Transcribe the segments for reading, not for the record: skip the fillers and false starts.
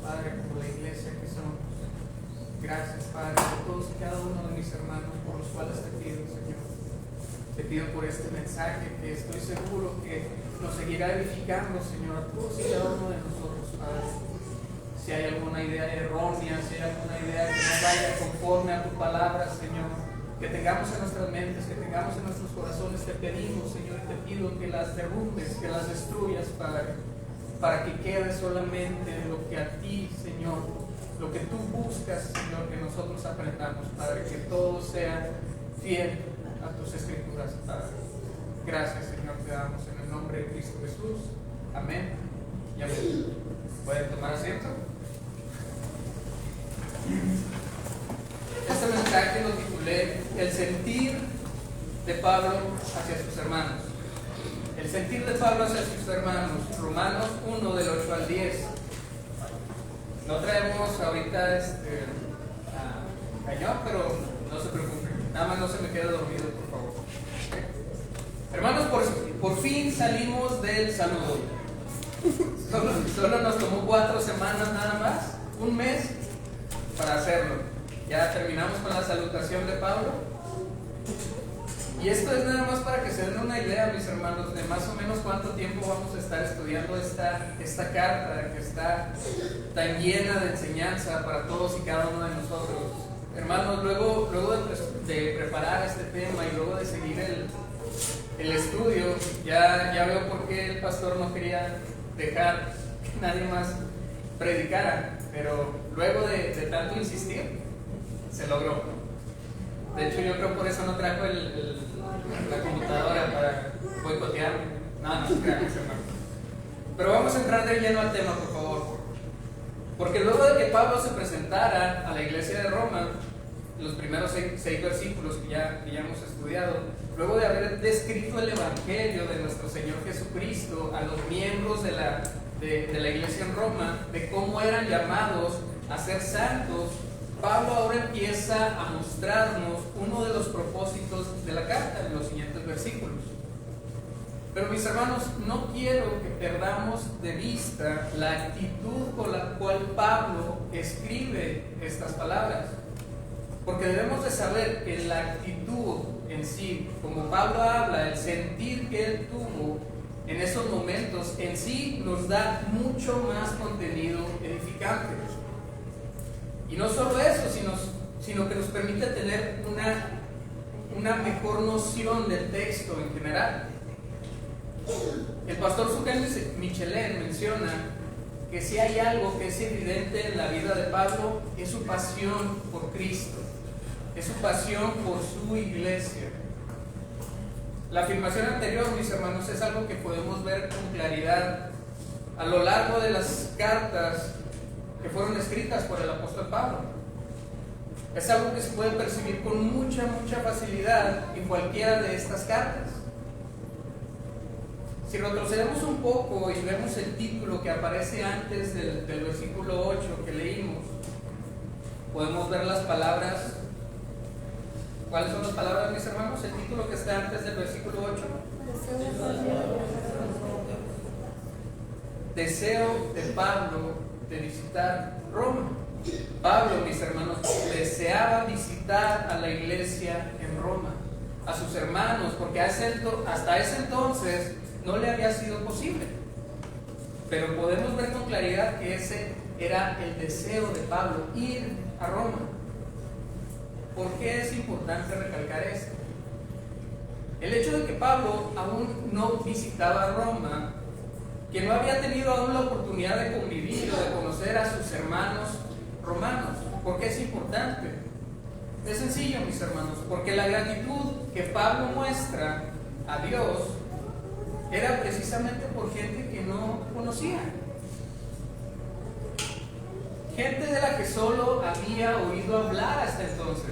Padre, como la iglesia que somos. Gracias, Padre, por todos y cada uno de mis hermanos, por los cuales te pido, Señor. Te pido por este mensaje que estoy seguro que nos seguirá edificando, Señor, a todos y cada uno de nosotros, Padre. Si hay alguna idea errónea, si hay alguna idea que no vaya conforme a tu palabra, Señor, que tengamos en nuestras mentes, que tengamos en nuestros corazones, te pedimos, Señor, te pido que las derrumbes, que las destruyas, Padre, para que quede solamente lo que a ti, Señor, lo que tú buscas, Señor, que nosotros aprendamos, Padre, que todo sea fiel a tus escrituras, Padre. Gracias, Señor, te damos en el nombre de Cristo Jesús. Amén y amén. ¿Pueden tomar asiento? Este mensaje lo titulé El sentir de Pablo hacia sus hermanos. El sentir de Pablo hacia sus hermanos. Romanos 1, del 8 al 10. No traemos ahorita cañón, pero no se preocupen. Nada más no se me quede dormido, por favor. Hermanos, por fin salimos del saludo. Solo nos tomó 4 semanas nada más, un mes para hacerlo. Ya terminamos con la salutación de Pablo. Y esto es nada más para que se den una idea, mis hermanos, de más o menos cuánto tiempo vamos a estar estudiando esta carta que está tan llena de enseñanza para todos y cada uno de nosotros. Hermanos, luego de preparar este tema y luego de seguir el estudio, ya veo por qué el pastor no quería dejar que nadie más predicara, pero luego de tanto insistir, se logró. De hecho, yo creo por eso no trajo la computadora para boicotearme. No se crean, hermano. Pero vamos a entrar de lleno al tema, por favor. Porque luego de que Pablo se presentara a la iglesia de Roma, los primeros 6 versículos que ya hemos estudiado, luego de haber descrito el evangelio de nuestro Señor Jesucristo a los miembros de la iglesia en Roma, de cómo eran llamados a ser santos, Pablo ahora empieza a mostrarnos uno de los propósitos de la carta en los siguientes versículos. Pero mis hermanos, no quiero que perdamos de vista la actitud con la cual Pablo escribe estas palabras. Porque debemos de saber que la actitud en sí, como Pablo habla, el sentir que él tuvo en esos momentos, en sí nos da mucho más contenido edificante. Y no solo eso, sino que nos permite tener una mejor noción del texto en general. El pastor Suken Michelin menciona que si hay algo que es evidente en la vida de Pablo, es su pasión por Cristo, es su pasión por su iglesia. La afirmación anterior, mis hermanos, es algo que podemos ver con claridad a lo largo de las cartas que fueron escritas por el apóstol Pablo. Es algo que se puede percibir con mucha facilidad en cualquiera de estas cartas. Si retrocedemos un poco y vemos el título que aparece antes del versículo 8 que leímos, podemos ver las palabras. ¿Cuáles son las palabras, mis hermanos? El título que está antes del versículo 8. Deseo de Pablo de visitar Roma. Pablo, mis hermanos, deseaba visitar a la iglesia en Roma, a sus hermanos, porque hasta ese entonces no le había sido posible. Pero podemos ver con claridad que ese era el deseo de Pablo, ir a Roma. ¿Por qué es importante recalcar esto? El hecho de que Pablo aún no visitaba Roma, que no había tenido aún la oportunidad de convivir o de conocer a sus hermanos romanos. ¿Por qué es importante? Es sencillo, mis hermanos, porque la gratitud que Pablo muestra a Dios era precisamente por gente que no conocía. Gente de la que solo había oído hablar hasta entonces.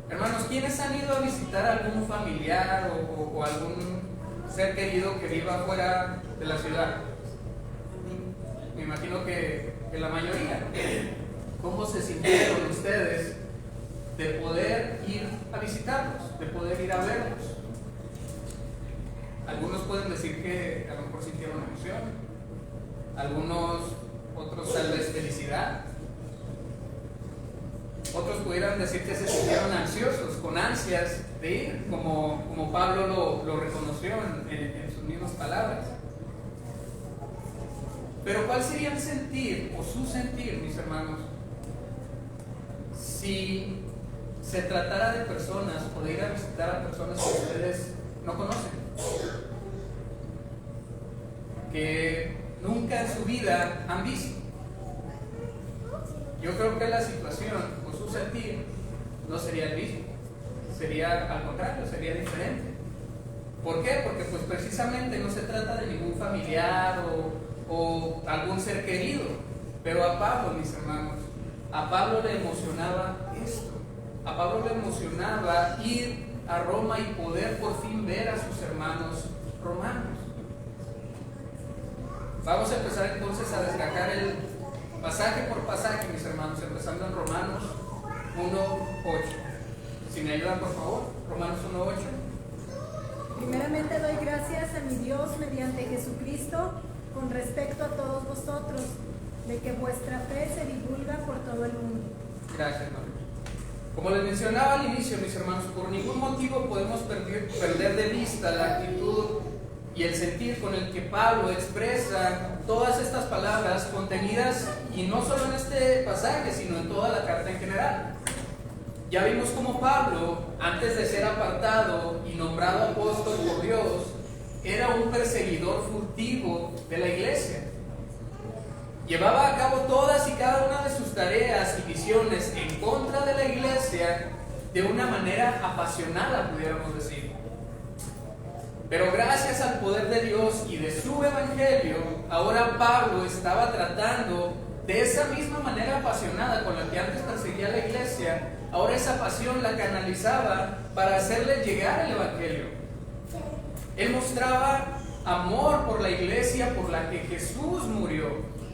Hermanos, ¿quiénes han ido a visitar a algún familiar o algún ser querido que viva fuera de la ciudad? Me imagino que la mayoría. ¿Cómo se sintieron ustedes de poder ir a visitarlos, de poder ir a verlos? Algunos pueden decir que a lo mejor sintieron emoción, algunos otros tal vez felicidad. Otros pudieran decir que se sintieron ansiosos, con ansias de ir, como Pablo lo reconoció en sus mismas palabras. Pero ¿cuál sería el sentir o su sentir, mis hermanos, si se tratara de personas o de ir a visitar a personas que ustedes no conocen, que nunca en su vida han visto? Yo creo que la situación o su sentir no sería el mismo, sería al contrario, sería diferente. ¿Por qué? Porque pues precisamente no se trata de ningún familiar o algún ser querido, pero a Pablo, mis hermanos, a Pablo le emocionaba esto. A Pablo le emocionaba ir a Roma y poder por fin ver a sus hermanos romanos. Vamos a empezar entonces a descargar el pasaje por pasaje, mis hermanos, empezando en Romanos 1:8. Si me ayudan, por favor, Romanos 1:8. Primeramente doy gracias a mi Dios mediante Jesucristo con respecto a todos vosotros, de que vuestra fe se divulga por todo el mundo. Gracias, hermano. Como les mencionaba al inicio, mis hermanos, por ningún motivo podemos perder de vista la actitud y el sentir con el que Pablo expresa todas estas palabras contenidas, y no solo en este pasaje, sino en toda la carta en general. Ya vimos cómo Pablo, antes de ser apartado y nombrado apóstol por Dios, era un perseguidor furtivo de la iglesia. Llevaba a cabo todas y cada una de sus tareas y misiones en contra de la iglesia de una manera apasionada, pudiéramos decir. Pero gracias al poder de Dios y de su evangelio, ahora Pablo estaba tratando de esa misma manera apasionada con la que antes perseguía a la iglesia. Ahora esa pasión la canalizaba para hacerle llegar el evangelio. Él mostraba amor por la iglesia por la que Jesús murió,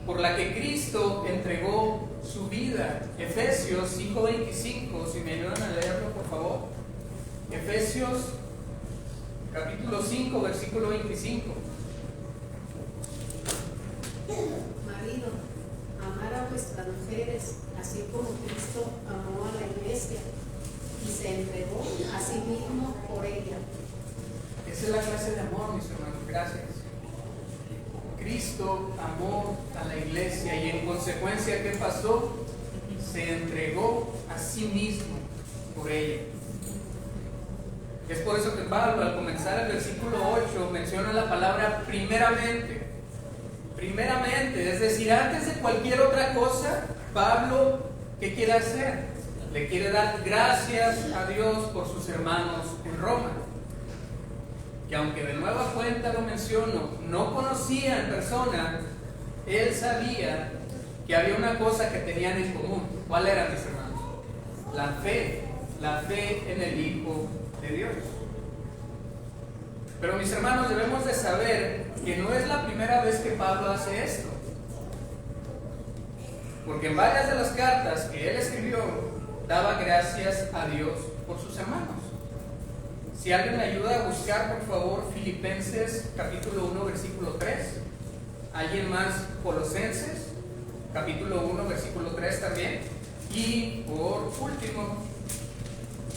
por la que Cristo entregó su vida. Efesios 5:25, si me ayudan a leerlo, por favor. Efesios capítulo 5, versículo 25. Marido, amar a vuestras mujeres, así como Cristo amó a la iglesia y se entregó a sí mismo por ella. Esa es la clase de amor, mis hermanos. Gracias. Cristo amó a la iglesia y en consecuencia, ¿qué pasó? Se entregó a sí mismo por ella. Es por eso que Pablo, al comenzar el versículo 8, menciona la palabra primeramente. Primeramente, es decir, antes de cualquier otra cosa, Pablo, ¿qué quiere hacer? Le quiere dar gracias a Dios por sus hermanos en Roma. Que aunque de nueva cuenta lo menciono, no conocía en persona, él sabía que había una cosa que tenían en común. ¿Cuál era, mis hermanos? La fe en el Hijo de Dios. Pero mis hermanos, debemos de saber que no es la primera vez que Pablo hace esto, porque en varias de las cartas que él escribió daba gracias a Dios por sus hermanos. Si alguien me ayuda a buscar, por favor, Filipenses capítulo 1 versículo 3. ¿Alguien más? Colosenses capítulo 1 versículo 3 también. Y por último,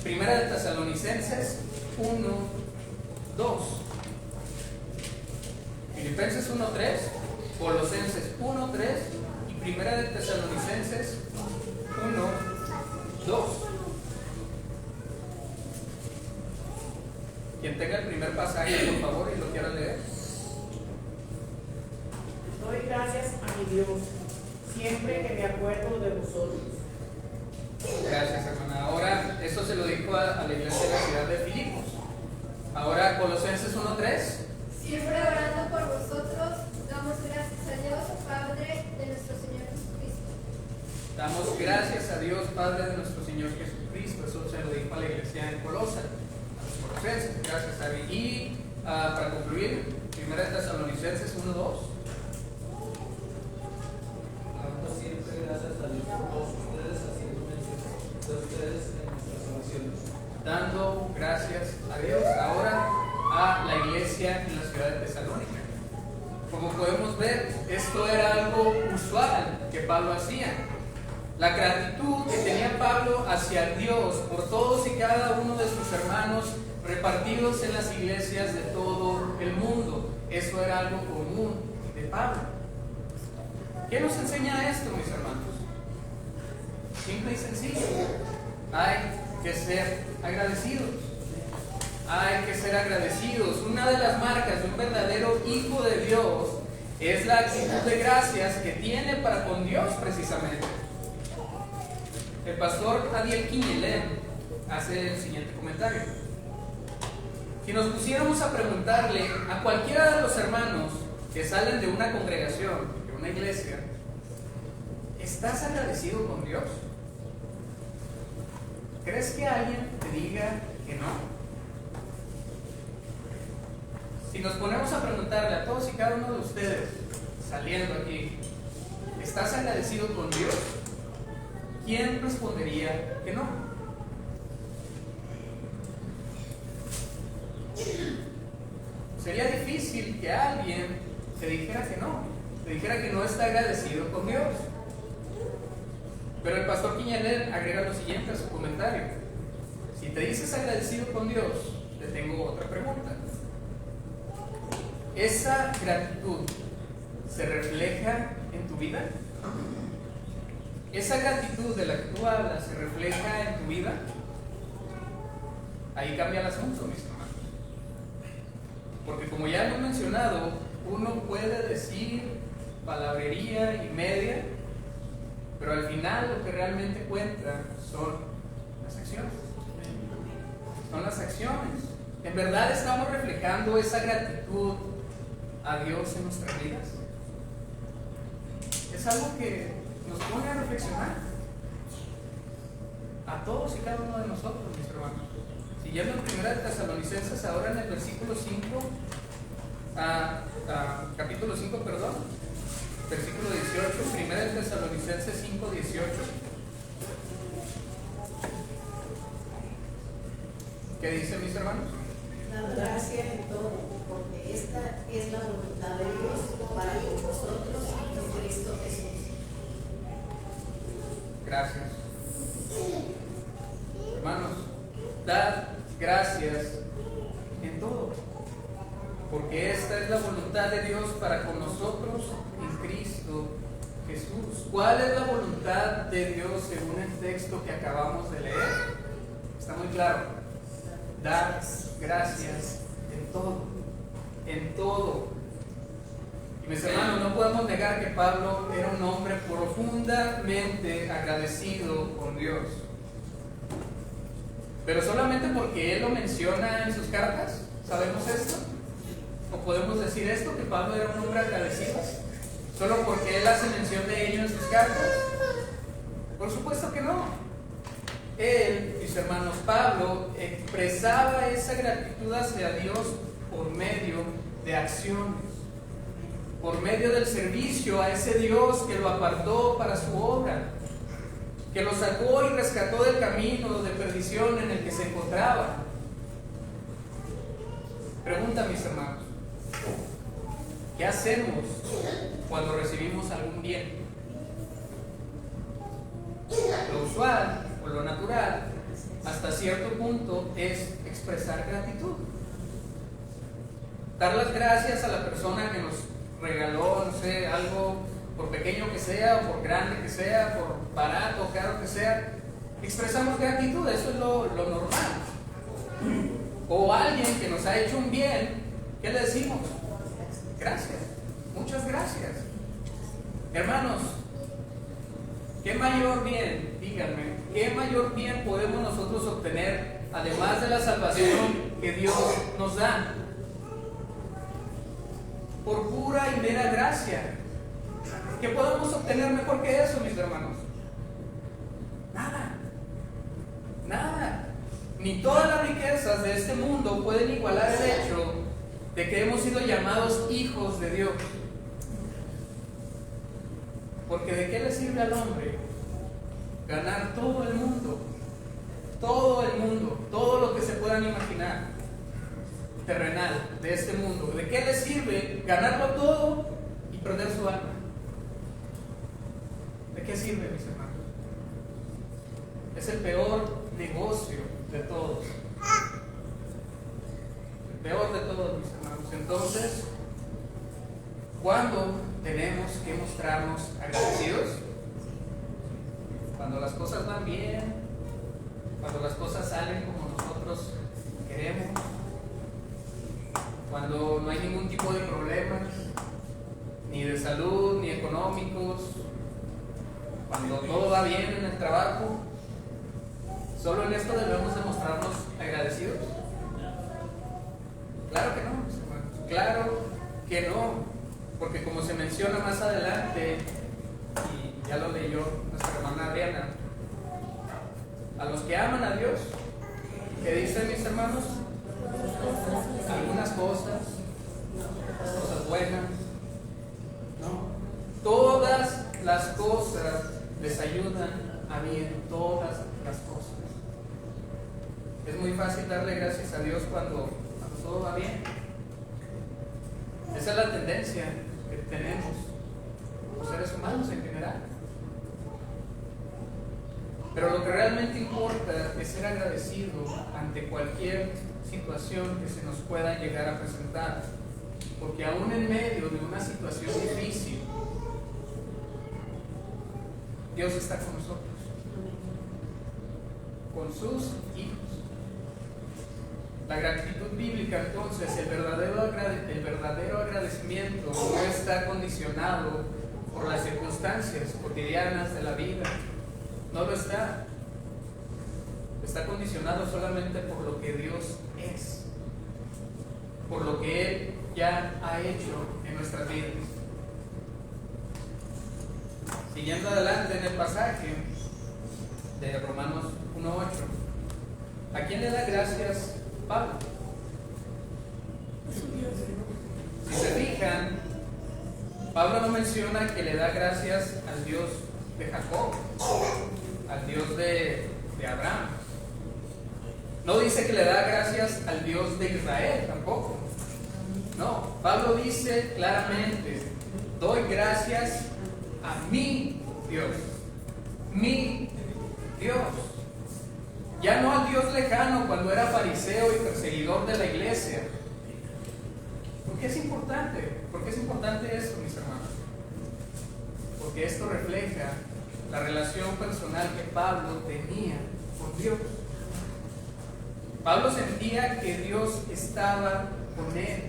Primera de Tesalonicenses 1, 2. Filipenses 1, 3, Colosenses 1, 3 y Primera de Tesalonicenses 1, 2. Quien tenga el primer pasaje, por favor, y lo quiera leer. Doy gracias a mi Dios, siempre que me acuerdo de vosotros. Gracias, hermana. Ahora, eso se lo dijo a la iglesia de la ciudad de Filipos. Ahora, Colosenses 1:3. Siempre orando por vosotros, damos gracias a Dios, Padre de nuestro Señor Jesucristo. Damos gracias a Dios, Padre de nuestro Señor Jesucristo. Eso se lo dijo a la iglesia en Colosa, a los colosenses. Gracias, Ari. Y para concluir, Primera de Tesalonicenses 1:2. Siempre gracias a Dios por todos ustedes, haciendo mención de ustedes en nuestras oraciones. Dando gracias a Dios. Ahora a la iglesia en la ciudad de Tesalónica. Como podemos ver, esto era algo usual usual que Pablo hacía. La gratitud que tenía Pablo hacia Dios por todos y cada uno de sus hermanos repartidos en las iglesias de todo el mundo. Eso era algo común de Pablo. ¿Qué nos enseña esto, mis hermanos? Simple y sencillo. Hay que ser agradecidos. Hay que ser agradecidos. Una de las marcas de un verdadero hijo de Dios es la actitud de gracias que tiene para con Dios, precisamente. El pastor Adiel Quiñelén hace el siguiente comentario. Si nos pusiéramos a preguntarle a cualquiera de los hermanos que salen de una congregación, de una iglesia, ¿estás agradecido con Dios? ¿Crees que alguien te diga que no? Si nos ponemos a preguntarle a todos y cada uno de ustedes, saliendo aquí, ¿estás agradecido con Dios? ¿Quién respondería que no? Sería difícil que alguien te dijera que no está agradecido con Dios. Pero el pastor Quiñelén agrega lo siguiente a su comentario. Si te dices agradecido con Dios, te tengo otra pregunta. ¿Esa gratitud se refleja en tu vida? ¿Esa gratitud de la que tú hablas se refleja en tu vida? Ahí cambia el asunto, mis hermanos. Porque como ya hemos mencionado, uno puede decir palabrería y media, pero al final lo que realmente cuenta son las acciones. Son las acciones. ¿En verdad estamos reflejando esa gratitud a Dios en nuestras vidas? Es algo que nos pone a reflexionar a todos y cada uno de nosotros, mis hermanos. Siguiendo en 1 Tesalonicenses, ahora en el versículo 5, capítulo 5, perdón, versículo 18, 1 Tesalonicenses 5, 18. ¿Qué dice, mis hermanos? Dando gracia en todo, porque esta es la voluntad de Dios para con vosotros en Cristo Jesús. Gracias. Hermanos, dad gracias en todo, porque esta es la voluntad de Dios para con nosotros en Cristo Jesús. ¿Cuál es la voluntad de Dios según el texto que acabamos de leer? Está muy claro. Dad gracias en todo, en todo. Y mis hermanos, no podemos negar que Pablo era un hombre profundamente agradecido con Dios. Pero solamente porque él lo menciona en sus cartas, ¿sabemos esto? ¿O podemos decir esto, que Pablo era un hombre agradecido? ¿Solo porque él hace mención de ello en sus cartas? Por supuesto que no. Él, mis hermanos, Pablo expresaba esa gratitud hacia Dios por medio de acciones, por medio del servicio a ese Dios que lo apartó para su obra, que lo sacó y rescató del camino de perdición en el que se encontraba. Pregunta, mis hermanos, ¿qué hacemos cuando recibimos algún bien? Lo usual o lo natural, hasta cierto punto, es expresar gratitud. Dar las gracias a la persona que nos regaló, no sé, algo, por pequeño que sea, o por grande que sea, por barato o caro que sea. Expresamos gratitud, eso es lo normal. O alguien que nos ha hecho un bien, ¿qué le decimos? Gracias, muchas gracias. Hermanos, ¿qué mayor bien, díganme, qué mayor bien podemos nosotros obtener, además de la salvación que Dios nos da? Por pura y mera gracia. ¿Qué podemos obtener mejor que eso, mis hermanos? Nada. Nada. Ni todas las riquezas de este mundo pueden igualar el hecho de que hemos sido llamados hijos de Dios. Porque ¿de qué le sirve al hombre ganar todo el mundo? Todo el mundo, todo lo que se puedan imaginar terrenal de este mundo. ¿De qué le sirve ganarlo todo y perder su alma? qué sirve, mis hermanos? Es el peor negocio de todos. El peor de todos, mis hermanos. Entonces, ¿cuándo tenemos que mostrarnos agradecidos? Cuando las cosas van bien, cuando las cosas salen como nosotros queremos, cuando no hay ningún tipo de problemas, ni de salud, ni económicos, cuando todo va bien en el trabajo. ¿Solo en esto debemos demostrarnos agradecidos? Claro que no, mis hermanos, claro que no, porque como se menciona más adelante, y ya lo leyó nuestra hermana Adriana, a los que aman a Dios, ¿qué dicen, mis hermanos? Algunas cosas buenas, no, todas las cosas les ayudan a bien, todas las cosas. Es muy fácil darle gracias a Dios cuando todo va bien. Esa es la tendencia que tenemos los seres humanos en general. Pero lo que realmente importa es ser agradecido ante cualquier situación que se nos pueda llegar a presentar, porque aún en medio de una situación difícil, Dios está con nosotros, con sus hijos. La gratitud bíblica, entonces, el verdadero agradecimiento no está condicionado por las circunstancias cotidianas de la vida. No lo está. Está condicionado solamente por lo que Dios es, por lo que Él ya ha hecho en nuestras vidas. Siguiendo adelante en el pasaje de Romanos 1:8, ¿a quién le da gracias Pablo? Si se fijan, Pablo no menciona que le da gracias al Dios de Jacob, al Dios de Abraham. No dice que le da gracias al Dios de Israel tampoco. No, Pablo dice claramente: doy gracias a mi Dios. Mi Dios. Ya no al Dios lejano cuando era fariseo y perseguidor de la iglesia. ¿Por qué es importante? ¿Por qué es importante esto, mis hermanos? Porque esto refleja la relación personal que Pablo tenía con Dios. Pablo sentía que Dios estaba con él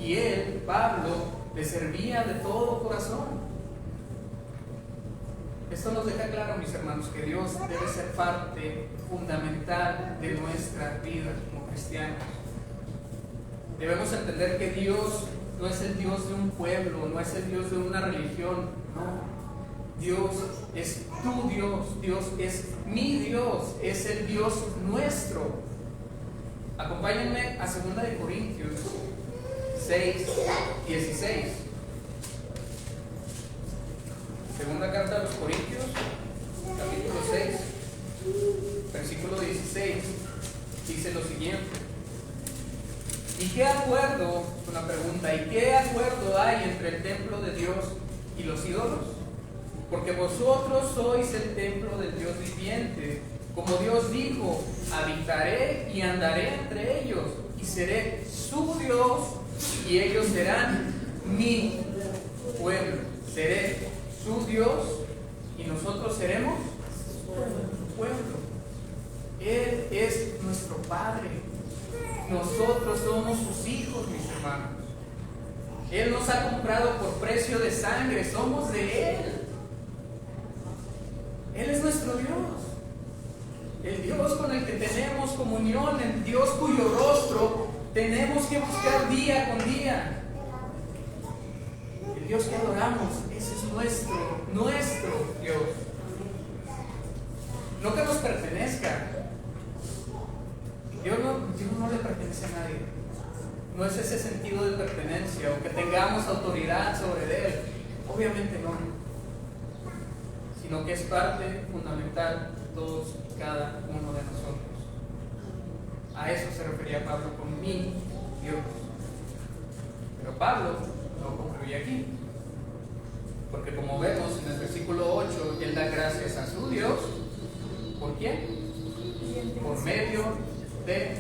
y él, Pablo, le servía de todo corazón. Esto nos deja claro, mis hermanos, que Dios debe ser parte fundamental de nuestra vida como cristianos. Debemos entender que Dios no es el Dios de un pueblo, no es el Dios de una religión, no. Dios es tu Dios, Dios es mi Dios, es el Dios nuestro. Acompáñenme a 2 Corintios 6:16. Segunda carta a los Corintios, capítulo 6, versículo 16, dice lo siguiente: ¿y qué acuerdo, una pregunta, ¿y qué acuerdo hay entre el templo de Dios y los ídolos? Porque vosotros sois el templo del Dios viviente. Como Dios dijo: habitaré y andaré entre ellos, y seré su Dios, y ellos serán mi pueblo. Seré su Dios, y nosotros seremos su pueblo. Él es nuestro Padre. Nosotros somos sus hijos, mis hermanos. Él nos ha comprado por precio de sangre. Somos de Él. Él es nuestro Dios. El Dios con el que tenemos comunión, el Dios cuyo rostro tenemos que buscar día con día. El Dios que adoramos, ese es nuestro Dios. No que nos pertenezca. Dios no le pertenece a nadie. No es ese sentido de pertenencia o que tengamos autoridad sobre Él. Obviamente no. Sino que es parte fundamental de todos y cada uno de nosotros. A eso se refería Pablo con mi Dios. Pero Pablo no concluye aquí. Porque como vemos en el versículo 8, él gracias a su Dios. ¿Por quién? Por medio de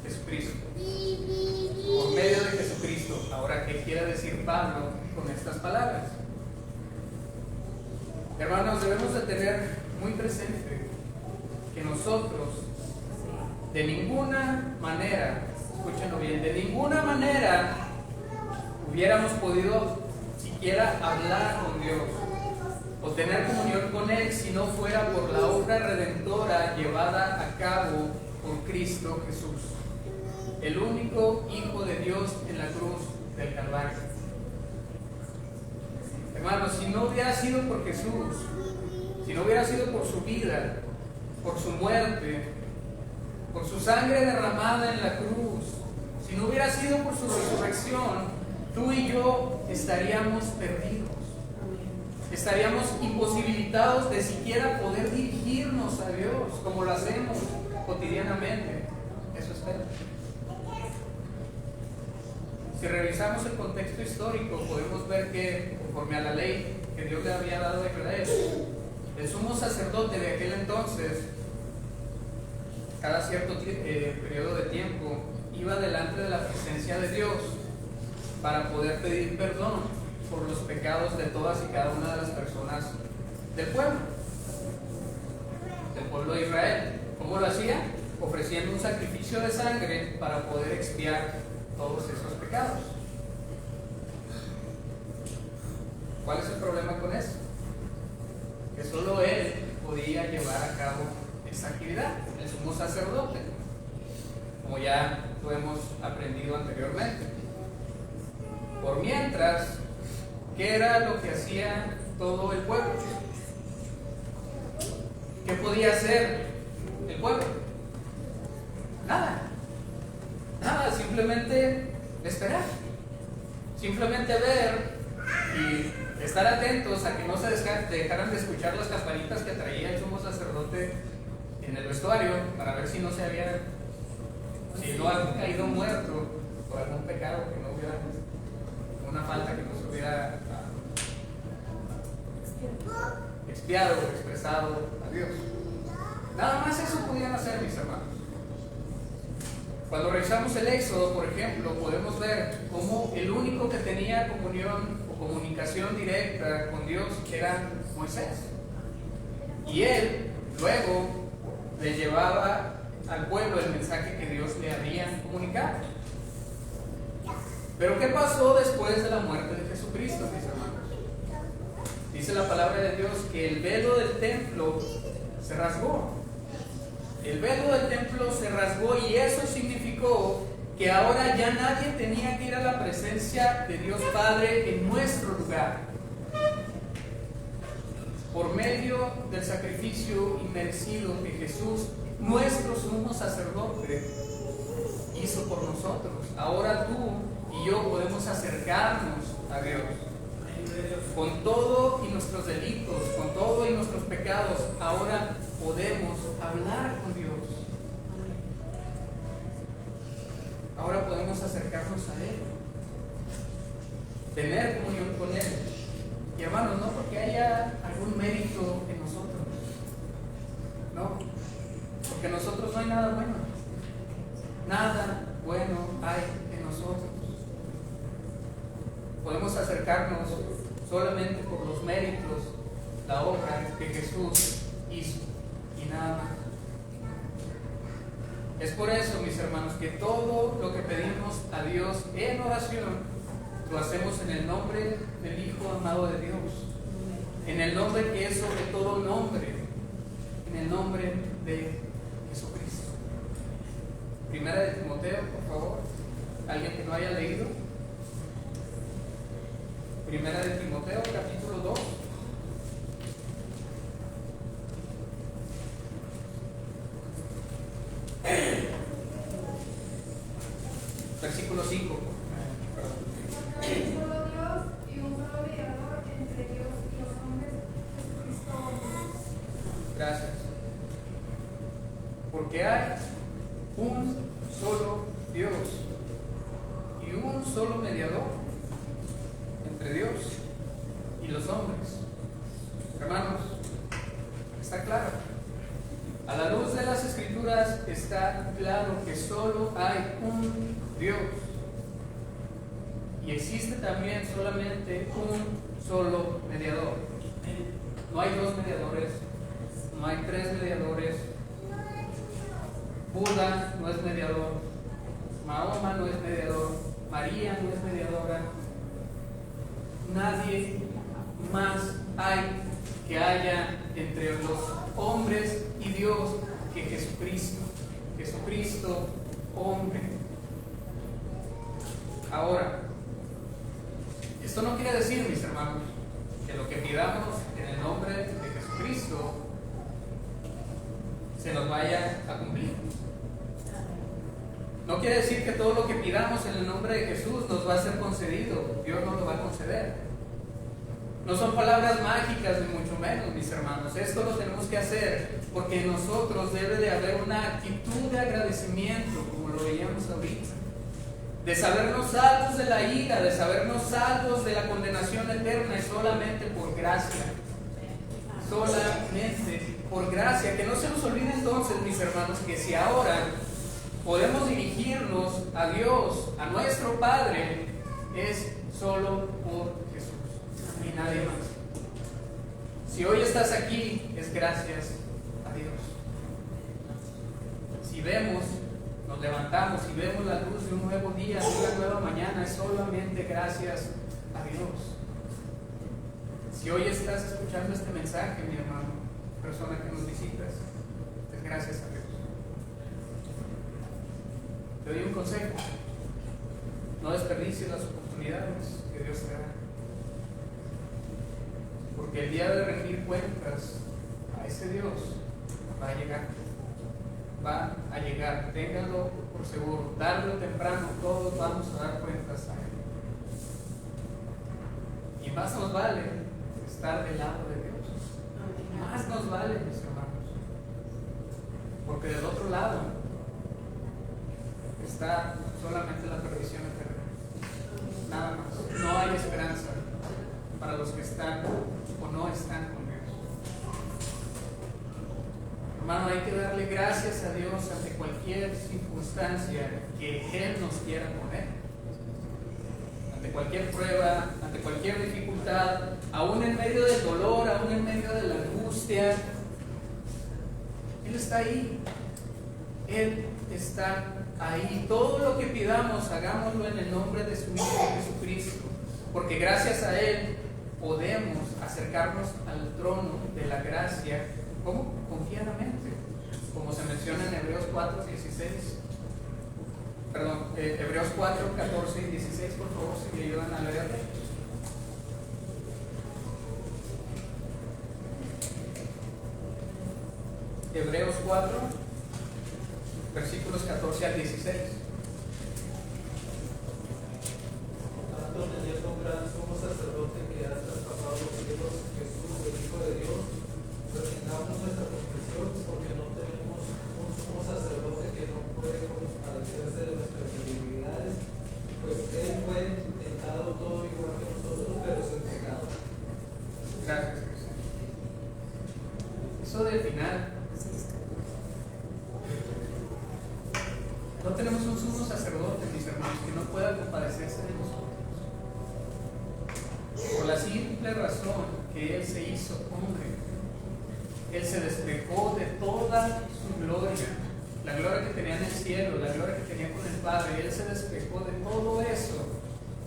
Jesucristo. Por medio de Jesucristo. Ahora, ¿qué quiere decir Pablo con estas palabras? Hermanos, debemos de tener muy presente que nosotros de ninguna manera, escúchenlo bien, de ninguna manera hubiéramos podido siquiera hablar con Dios o tener comunión con Él si no fuera por la obra redentora llevada a cabo por Cristo Jesús, el único Hijo de Dios en la cruz del Calvario. Hermanos, si no hubiera sido por Jesús, si no hubiera sido por su vida, por su muerte, por su sangre derramada en la cruz, si no hubiera sido por su resurrección, tú y yo estaríamos perdidos. Estaríamos imposibilitados de siquiera poder dirigirnos a Dios como lo hacemos cotidianamente. Eso es verdad. Si revisamos el contexto histórico, podemos ver que, conforme a la ley que Dios le había dado a Israel, el sumo sacerdote de aquel entonces, cada cierto periodo de tiempo, iba delante de la presencia de Dios para poder pedir perdón por los pecados de todas y cada una de las personas del pueblo de Israel. ¿Cómo lo hacía? Ofreciendo un sacrificio de sangre para poder expiar todos esos pecados. ¿Cuál es el problema con eso? Que solo Él podía llevar a cabo esa actividad, el sumo sacerdote, como ya lo hemos aprendido anteriormente. Por mientras, ¿qué era lo que hacía todo el pueblo? ¿Qué podía hacer el pueblo? Nada. Nada, simplemente esperar. Simplemente ver y estar atentos a que no se dejaran de escuchar las campanitas que traía el sumo sacerdote en el vestuario para ver si no había caído muerto por algún pecado que no hubiera, una falta que no se hubiera expiado o expresado a Dios. Nada más eso podían hacer, mis hermanos. Cuando revisamos el Éxodo, por ejemplo, podemos ver cómo el único que tenía comunión o comunicación directa con Dios era Moisés. Y él luego le llevaba al pueblo el mensaje que Dios le había comunicado. Pero ¿qué pasó después de la muerte de Jesucristo, mis hermanos? Dice la palabra de Dios que el velo del templo se rasgó. El velo del templo se rasgó y eso significó que ahora ya nadie tenía que ir a la presencia de Dios Padre en nuestro lugar. Por medio del sacrificio inmerecido que Jesús, nuestro sumo sacerdote, hizo por nosotros, ahora tú y yo podemos acercarnos a Dios. Con todo y nuestros delitos, con todo y nuestros pecados, ahora podemos hablar con Dios. Ahora podemos acercarnos a Él, tener comunión con Él. Y hermanos, no porque haya algún mérito en nosotros, no, porque en nosotros no hay nada bueno. Nada bueno hay en nosotros. Podemos acercarnos solamente por los méritos, la obra que Jesús hizo y nada más. Es por eso, mis hermanos, que todo lo que pedimos a Dios en oración lo hacemos en el nombre del Hijo amado de Dios, en el nombre que es sobre todo nombre, en el nombre de Jesucristo. Primera de Timoteo, por favor, alguien que no haya leído. Primera de Timoteo, capítulo 2. Versículo 5. Porque hay un solo Dios y un solo mediador entre Dios y los hombres, Jesucristo hombre. Gracias. Porque hay un solo Dios y un solo mediador entre Dios y los hombres. Hermanos, Escrituras está claro que solo hay un Dios. Y existe también solamente un solo mediador. No hay dos mediadores, no hay tres mediadores. Buda no es mediador, Mahoma no es mediador, María no es mediadora. Nadie más hay que haya entre los hombres y Dios que Jesucristo. Jesucristo, hombre. Ahora, esto no quiere decir, mis hermanos, que lo que pidamos en el nombre de Jesucristo se nos vaya a cumplir. No quiere decir que todo lo que pidamos en el nombre de Jesús nos va a ser concedido. Dios no lo va a conceder. No son palabras mágicas ni mucho menos, mis hermanos. Esto lo tenemos que hacer porque en nosotros debe de haber una actitud de agradecimiento, como lo veíamos ahorita. De sabernos salvos de la ira, de sabernos salvos de la condenación eterna, y solamente por gracia. Solamente por gracia. Que no se nos olvide entonces, mis hermanos, que si ahora podemos dirigirnos a Dios, a nuestro Padre, es solo por Jesús y nadie más. Si hoy estás aquí, es gracias a Dios. Si vemos, nos levantamos y vemos la luz de un nuevo día, de una nueva mañana, es solamente gracias a Dios. Si hoy estás escuchando este mensaje, mi hermano, persona que nos visitas, es gracias a Dios. Te doy un consejo: no desperdicies las oportunidades que Dios te da, porque el día de rendir cuentas a ese Dios va a llegar. Va a llegar, ténganlo por seguro, tarde o temprano todos vamos a dar cuentas a Él. Y más nos vale estar del lado de Dios. Más nos vale, mis hermanos, porque del otro lado está solamente la perdición eterna. Nada más. No hay esperanza para los que están o no están con Dios. Hermano, hay que darle gracias a Dios ante cualquier circunstancia que Él nos quiera poner. Ante cualquier prueba, ante cualquier dificultad, aún en medio del dolor, aún en medio de la angustia, Él está ahí. Él está ahí. Todo lo que pidamos, hagámoslo en el nombre de su Hijo Jesucristo, porque gracias a Él podemos acercarnos al trono de la gracia. ¿Cómo? Confiadamente, como se menciona en Hebreos 4, 16. Perdón, Hebreos 4, 14 y 16, por favor, si me ayudan a leerlo. Hebreos 4, versículos 14 al 16. Tanto teniendo un gran sumo sacerdote que ha traspasado los cielos, Jesús, el Hijo de Dios, retengamos nuestra confesión, porque no tenemos un sumo sacerdote que no puede compadecerse de nuestras debilidades, pues Él fue tentado todo igual que nosotros, pero sin pecado. Gracias, Cristo. Eso del final. No tenemos un sumo sacerdote, mis hermanos, que no pueda compadecerse de nosotros. Por la simple razón que Él se hizo hombre. Él se despejó de toda su gloria, la gloria que tenía en el cielo, la gloria que tenía con el Padre. Él se despejó de todo eso,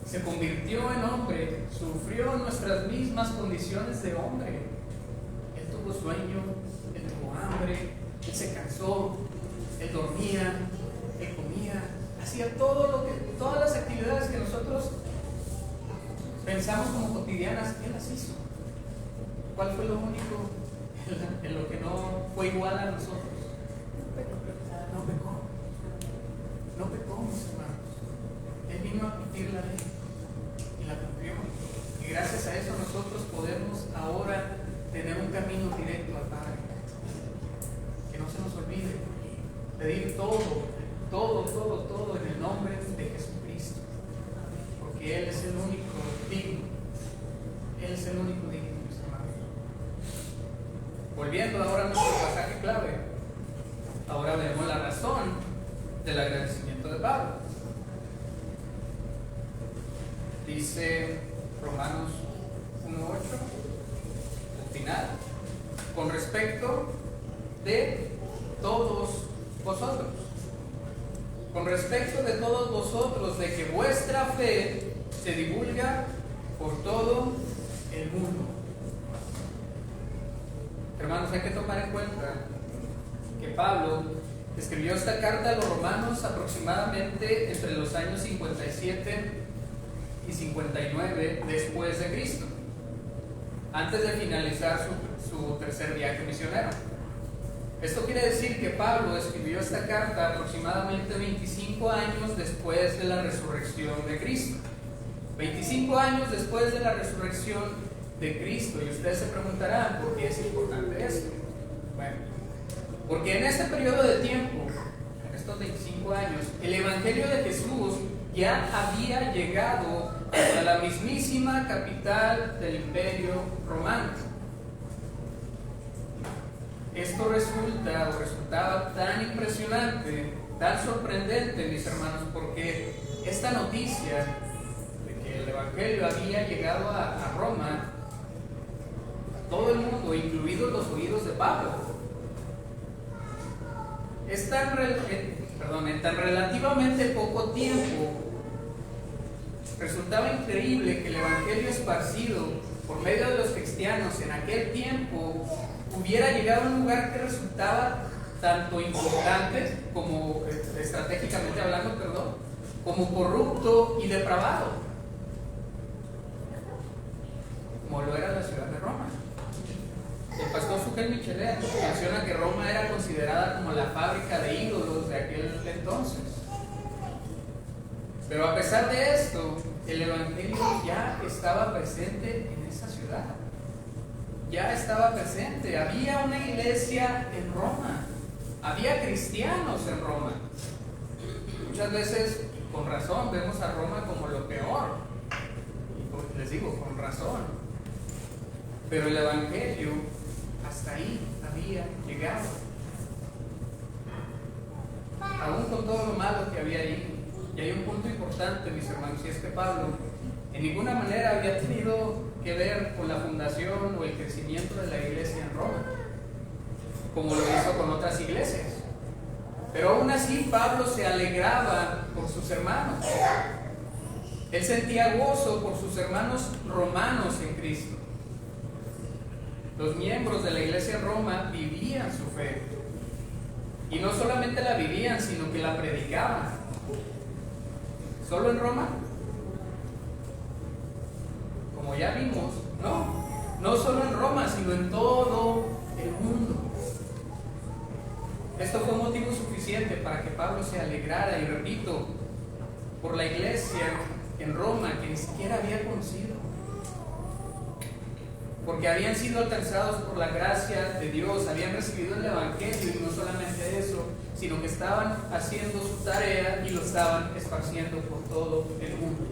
se convirtió en hombre, sufrió nuestras mismas condiciones de hombre. Él tuvo sueño, Él tuvo hambre, Él se cansó, Él dormía, Él comía, hacía todas las actividades que nosotros pensamos como cotidianas. Él las hizo. ¿Cuál fue lo único en lo que no fue igual a nosotros? No pecó, mis hermanos. Él vino a cumplir la ley y la cumplió. Y gracias a eso nosotros podemos ahora tener un camino directo al Padre. Que no se nos olvide pedir todo en el nombre de Jesucristo, porque Él es el único digno. Él es el único digno, mis hermanos. Volviendo ahora a nuestro pasaje clave, ahora vemos la razón del agradecimiento de Pablo. Dice Romanos 1:8 al final, con respecto de todos vosotros. Con respecto de todos vosotros, de que vuestra fe se divulga por todo el mundo. Hermanos, hay que tomar en cuenta que Pablo escribió esta carta a los romanos aproximadamente entre los años 57 y 59 después de Cristo, antes de finalizar su tercer viaje misionero. Esto quiere decir que Pablo escribió esta carta aproximadamente 25 años después de la resurrección de Cristo. 25 años después de la resurrección de Cristo. Y ustedes se preguntarán, ¿por qué es importante esto? Bueno, porque en este periodo de tiempo, en estos 25 años, el Evangelio de Jesús ya había llegado a la mismísima capital del Imperio Romano. Esto resultaba tan impresionante, tan sorprendente, mis hermanos, porque esta noticia de que el Evangelio había llegado a Roma, a todo el mundo, incluidos los oídos de Pablo, en tan relativamente poco tiempo, resultaba increíble que el Evangelio esparcido por medio de los cristianos en aquel tiempo hubiera llegado a un lugar que resultaba tanto importante como, estratégicamente hablando, como corrupto y depravado, como lo era la ciudad de Roma. El pastor Sukel Michelet menciona que Roma era considerada como la fábrica de ídolos de aquel entonces. Pero a pesar de esto, el Evangelio ya estaba presente en esa ciudad. Ya estaba presente. Había una iglesia en Roma. Había cristianos en Roma. Muchas veces, con razón, vemos a Roma como lo peor. Y les digo, con razón. Pero el Evangelio hasta ahí había llegado. Aún con todo lo malo que había ahí. Y hay un punto importante, mis hermanos, y es que Pablo en ninguna manera había tenido que ver con la fundación o el crecimiento de la iglesia en Roma, como lo hizo con otras iglesias. Pero aún así Pablo se alegraba por sus hermanos. Él sentía gozo por sus hermanos romanos en Cristo. Los miembros de la iglesia en Roma vivían su fe. Y no solamente la vivían, sino que la predicaban. ¿Solo en Roma? Como ya vimos, no solo en Roma, sino en todo el mundo. Esto fue motivo suficiente para que Pablo se alegrara, y repito, por la iglesia en Roma que ni siquiera había conocido. Porque habían sido alcanzados por la gracia de Dios, habían recibido el Evangelio, y no solamente eso, sino que estaban haciendo su tarea y lo estaban esparciendo por todo el mundo.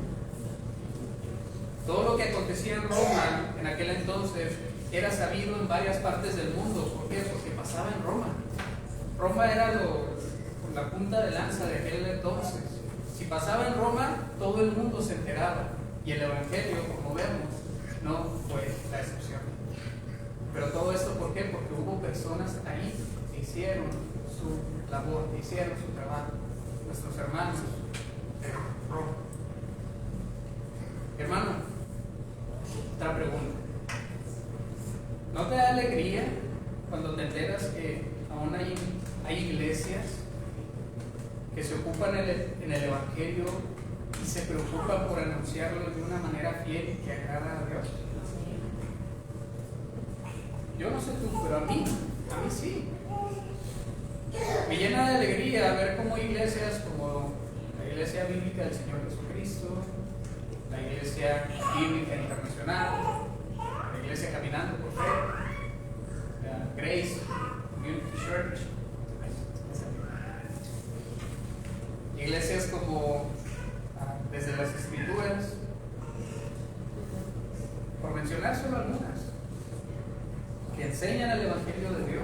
Todo lo que acontecía en Roma en aquel entonces era sabido en varias partes del mundo. ¿Por qué? Porque pasaba en Roma. Roma era la punta de lanza de aquel entonces. Si pasaba en Roma, todo el mundo se enteraba. Y el Evangelio, como vemos, no fue la excepción. Pero todo esto, ¿por qué? Porque hubo personas ahí que hicieron su labor, que hicieron su trabajo. Nuestros hermanos de Roma. Hermano, otra pregunta. ¿No te da alegría cuando te enteras que aún hay iglesias que se ocupan en el Evangelio y se preocupan por anunciarlo de una manera fiel y que agrada a Dios? Yo no sé tú, pero a mí sí. Me llena de alegría ver cómo iglesias como la Iglesia Bíblica del Señor Jesucristo, la Iglesia Bíblica Internacional, la Iglesia Caminando por Fe, la Grace Community Church, iglesias como desde las Escrituras, por mencionar solo algunas, que enseñan el Evangelio de Dios.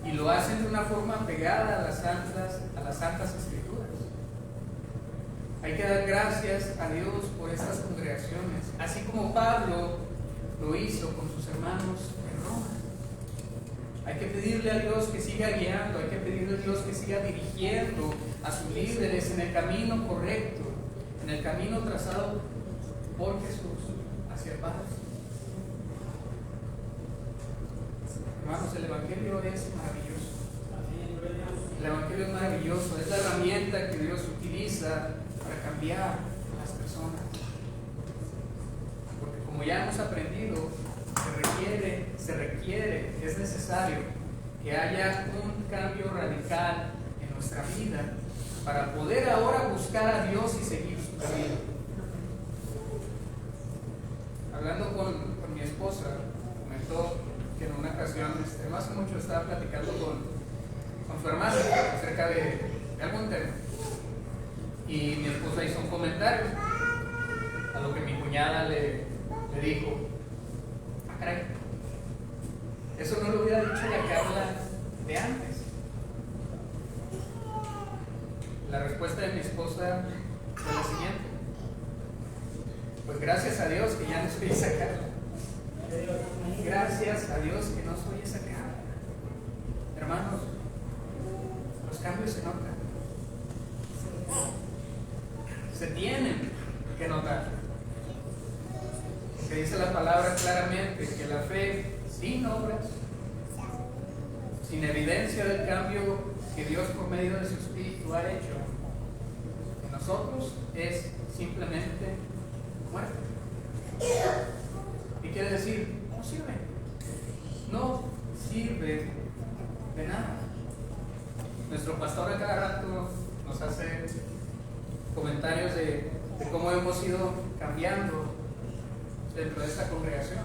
y lo hacen de una forma pegada a las santas escrituras. Hay que dar gracias a Dios por estas congregaciones, así como Pablo lo hizo con sus hermanos en Roma. Hay que pedirle a Dios que siga guiando, hay que pedirle a Dios que siga dirigiendo a sus líderes en el camino correcto, en el camino trazado por Jesús hacia el Padre. Hermanos, el Evangelio es maravilloso. El Evangelio es maravilloso, es la herramienta que Dios utiliza para cambiar a las personas. Porque como ya hemos aprendido, se requiere, es necesario que haya un cambio radical en nuestra vida para poder ahora buscar a Dios y seguir su camino. Hablando con mi esposa, comentó que en una ocasión, no hace mucho, estaba platicando con su hermana acerca de algún tema. Y mi esposa hizo un comentario a lo que mi cuñada le dijo: ah, caray, eso no lo hubiera dicho la Carla de antes. La respuesta de mi esposa fue la siguiente: pues gracias a Dios que ya no soy esa Carla. Gracias a Dios que no soy esa Carla. Hermanos, los cambios se notan. Se tienen que notar. Que dice la palabra claramente que la fe sin obras, sin evidencia del cambio que Dios por medio de su Espíritu ha hecho en nosotros, es simplemente muerte. ¿Qué quiere decir? No sirve. No sirve de nada. Nuestro pastor a cada rato nos hace comentarios de cómo hemos ido cambiando dentro de esta congregación,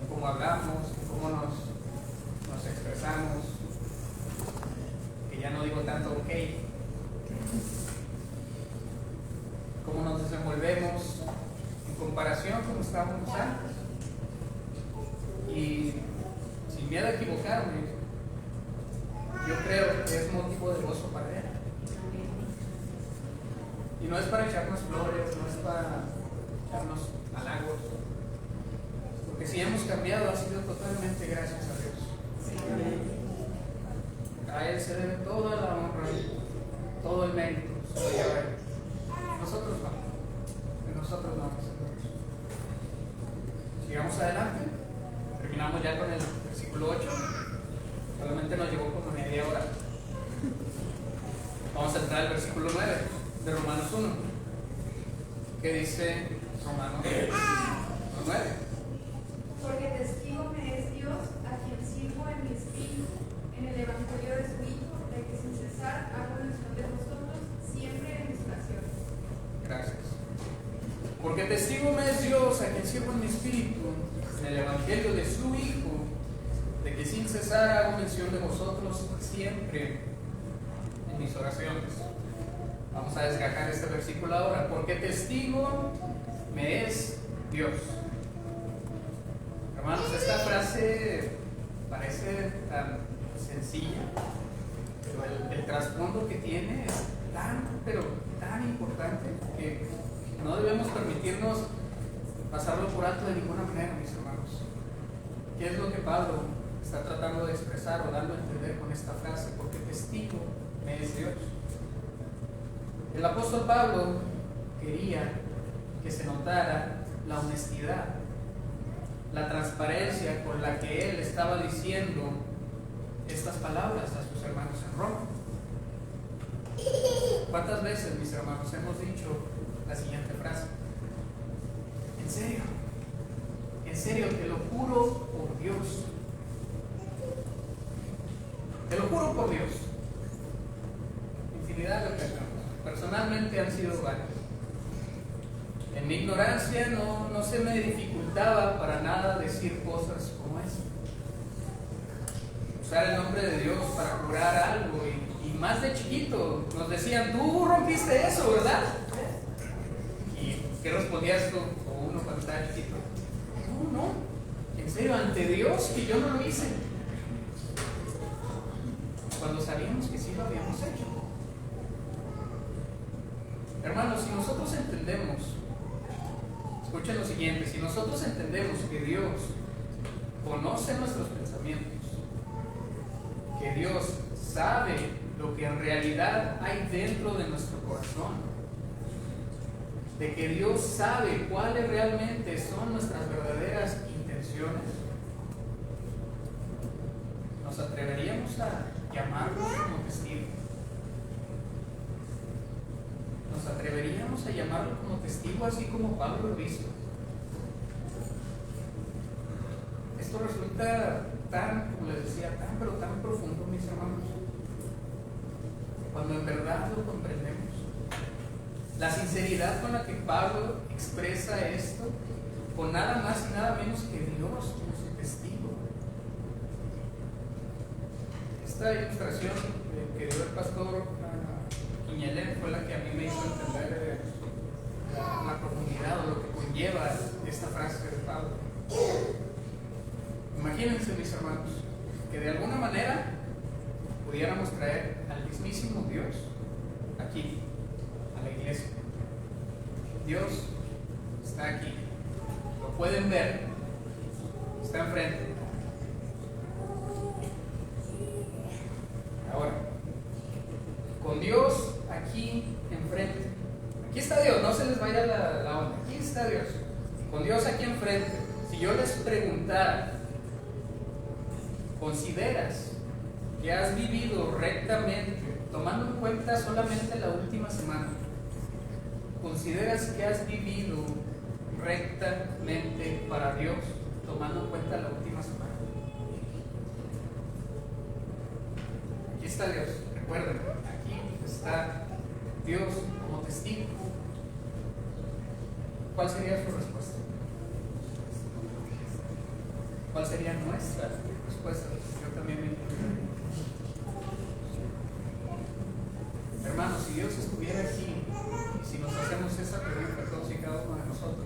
cómo hablamos, cómo nos expresamos, que ya no digo tanto ok, cómo nos desenvolvemos en comparación con como estábamos antes, y sin miedo a equivocarme, yo creo que es motivo de gozo para él. Y no es para echarnos flores, no es para echarnos halagos, porque si hemos cambiado ha sido totalmente gracias a Dios. A Él se debe toda la honra, todo el mérito. Nosotros no, de nosotros no. Sigamos adelante, terminamos ya con el versículo 8, solamente nos llevó como media hora. Vamos a entrar al versículo 9 de Romanos 1, que dice Romanos 9. Porque testigo me es Dios, a quien sirvo en mi espíritu, en el evangelio de su Hijo, de que sin cesar hago mención de vosotros siempre en mis oraciones. Gracias. Porque testigo me es Dios, a quien sirvo en mi espíritu, en el evangelio de su Hijo, de que sin cesar hago mención de vosotros siempre en mis oraciones. Vamos a desgajar este versículo ahora. Porque testigo me es Dios. Hermanos, esta frase parece tan sencilla, pero el trasfondo que tiene es tan importante que no debemos permitirnos pasarlo por alto de ninguna manera, mis hermanos. ¿Qué es lo que Pablo está tratando de expresar o dando a entender con esta frase? Porque testigo me es Dios. El apóstol Pablo quería que se notara la honestidad, la transparencia con la que él estaba diciendo estas palabras a sus hermanos en Roma. ¿Cuántas veces, mis hermanos, hemos dicho la siguiente frase? En serio, te lo juro por Dios. Te lo juro por Dios. Infinidad de ocasiones. Personalmente han sido varios. En mi ignorancia no se me dificultaba para nada decir cosas como esa. Usar el nombre de Dios para curar algo, y más de chiquito nos decían: tú rompiste eso, ¿verdad? ¿Y qué respondías tú o uno cuando estaba chiquito? No, en serio, ante Dios que yo no lo hice. cuando sabíamos que sí lo habíamos hecho. Hermanos, si nosotros entendemos, escuchen lo siguiente, si nosotros entendemos que Dios conoce nuestros pensamientos, que Dios sabe lo que en realidad hay dentro de nuestro corazón, de que Dios sabe cuáles realmente son nuestras verdaderas intenciones, ¿nos atreveríamos a llamarlo como testigo? ¿Nos atreveríamos a llamarlo como testigo así como Pablo lo hizo? Esto resulta tan, como les decía, tan pero tan profundo, mis hermanos, cuando en verdad lo comprendemos. La sinceridad con la que Pablo expresa esto, con nada más y nada menos que Dios como su testigo. Esta ilustración que dio el pastor Quiñelén fue la que a mí me hizo entender la profundidad o lo que conlleva esta frase de Pablo. Imagínense, mis hermanos, que de alguna manera pudiéramos traer al mismísimo Dios aquí, a la iglesia. Dios está aquí, lo pueden ver, está enfrente. Ahora, con Dios aquí enfrente, aquí está Dios, no se les vaya la onda, aquí está Dios, con Dios aquí enfrente. Si yo les preguntara, ¿consideras que has vivido rectamente, tomando en cuenta solamente la última semana? ¿Consideras que has vivido rectamente para Dios, tomando en cuenta la última semana? Aquí está Dios, recuerden, aquí está Dios como testigo. ¿Cuál sería su respuesta? ¿Cuál sería nuestra respuesta? Yo también me incluyo. Hermanos, si Dios estuviera aquí, y si nos hacemos esa pregunta todos y cada uno de nosotros,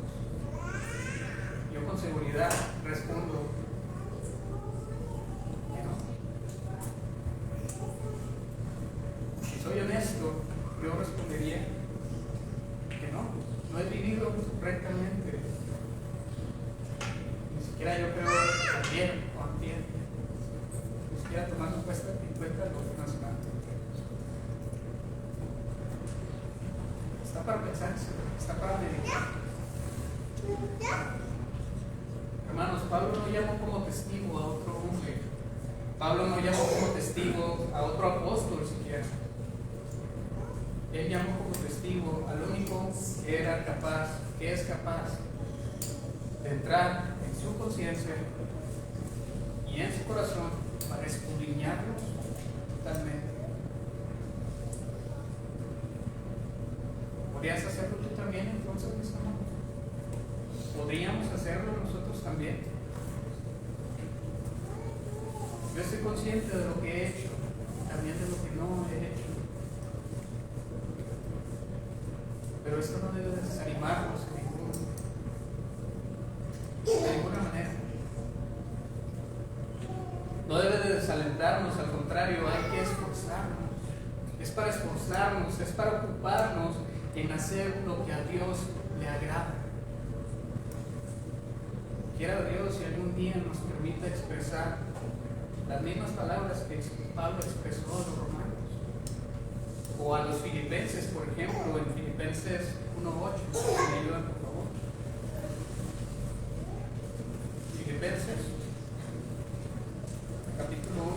yo con seguridad respondo que no. Si soy honesto, yo respondería que no he vivido rectamente. Ni siquiera yo creo ayer o antier, ni siquiera tomando en cuenta lo que nos da. Está para pensar, está para meditar. Hermanos, Pablo no llamó como testigo a otro hombre. Pablo no llamó como testigo a otro apóstol siquiera. Él llamó como testigo al único que era capaz, que es capaz de entrar en su conciencia y en su corazón para escudriñarlos totalmente. ¿Podrías hacerlo tú también entonces, mis hermanos? ¿Podríamos hacerlo nosotros también? Yo estoy consciente de lo que he hecho, también de lo que no he hecho. Pero esto no debe desanimarnos de ninguna manera. No debe de desalentarnos, al contrario, hay que esforzarnos. Es para esforzarnos, es para ocuparnos en hacer lo que a Dios le agrada. Quiera Dios si algún día nos permite expresar las mismas palabras que Pablo expresó a los romanos o a los filipenses, por ejemplo, en Filipenses 1:8. ¿Me ayudan, por favor? Filipenses, capítulo 1,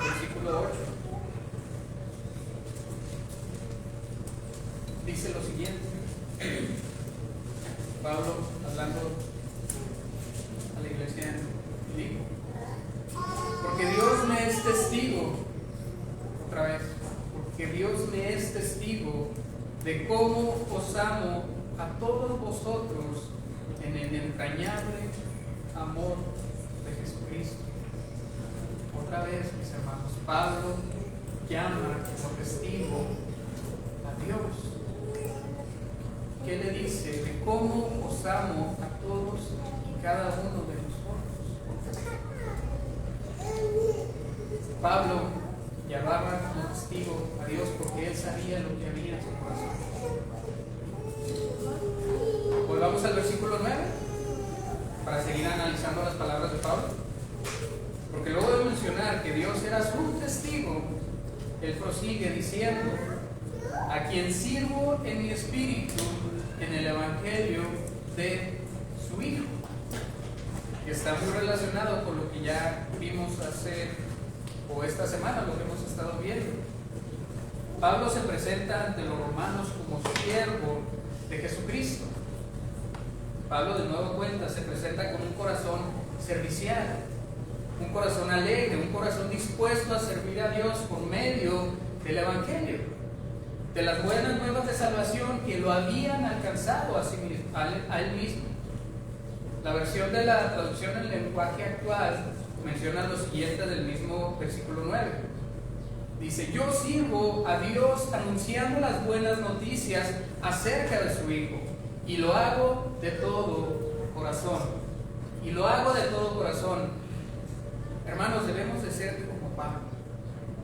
versículo 8. Dice lo siguiente, Pablo hablando a la iglesia en Filipo: porque Dios me es testigo, otra vez, porque Dios me es testigo de cómo os amo a todos vosotros en el entrañable amor de Jesucristo. Otra vez, mis hermanos, Pablo llama como testigo a Dios. ¿Qué le dice? De cómo os amo a todos y cada uno de nosotros. Pablo llamaba como testigo a Dios porque él sabía lo que había en su corazón. Volvamos al versículo 9 para seguir analizando las palabras de Pablo. Porque luego de mencionar que Dios era su testigo, él prosigue diciendo: a quien sirvo en mi espíritu en el evangelio de su Hijo. Que está muy relacionado con lo que ya vimos esta semana, lo que hemos estado viendo. Pablo se presenta ante los romanos como siervo de Jesucristo. Pablo de nuevo cuenta, se presenta con un corazón servicial, un corazón alegre, un corazón dispuesto a servir a Dios por medio del evangelio, de las buenas nuevas de salvación que lo habían alcanzado a él mismo. La versión de la traducción en lenguaje actual menciona lo siguiente del mismo versículo 9. Dice: yo sirvo a Dios anunciando las buenas noticias acerca de su Hijo, y lo hago de todo corazón. Y lo hago de todo corazón. Hermanos, debemos de ser como Pablo.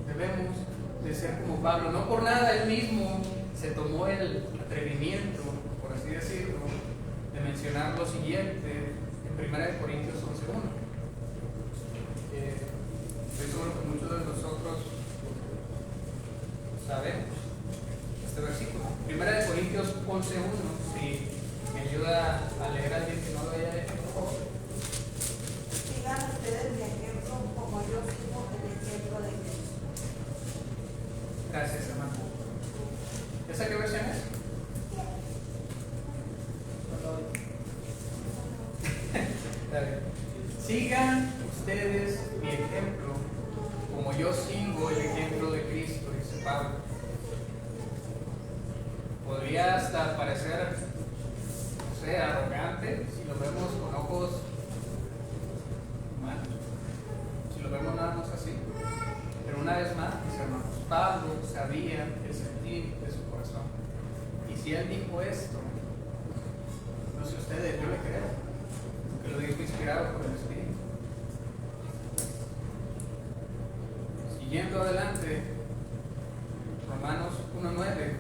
Debemos de ser como Pablo. No por nada él mismo se tomó el atrevimiento, por así decirlo, de mencionar lo siguiente en 1 Corintios 11:1. Estoy seguro que muchos de nosotros sabemos este versículo. 1 Corintios 11:1. Si me ayuda a leer a alguien que no lo haya hecho, por favor. Sigan ustedes mi ejemplo como yo sigo el ejemplo de Cristo. Gracias, hermano. ¿Esa qué versión es? Está bien. Sigan ustedes mi ejemplo como yo sigo el ejemplo de Cristo, dice Pablo. Podría hasta parecer, no sé, arrogante si lo vemos con ojos humanos, si lo vemos nada más así. Pero una vez más, mis hermanos, Pablo sabía el sentir de su corazón. Y si él dijo esto, no sé ustedes, yo le creo, que lo dijo inspirado por el Espíritu. Siguiendo adelante, Romanos 1:9,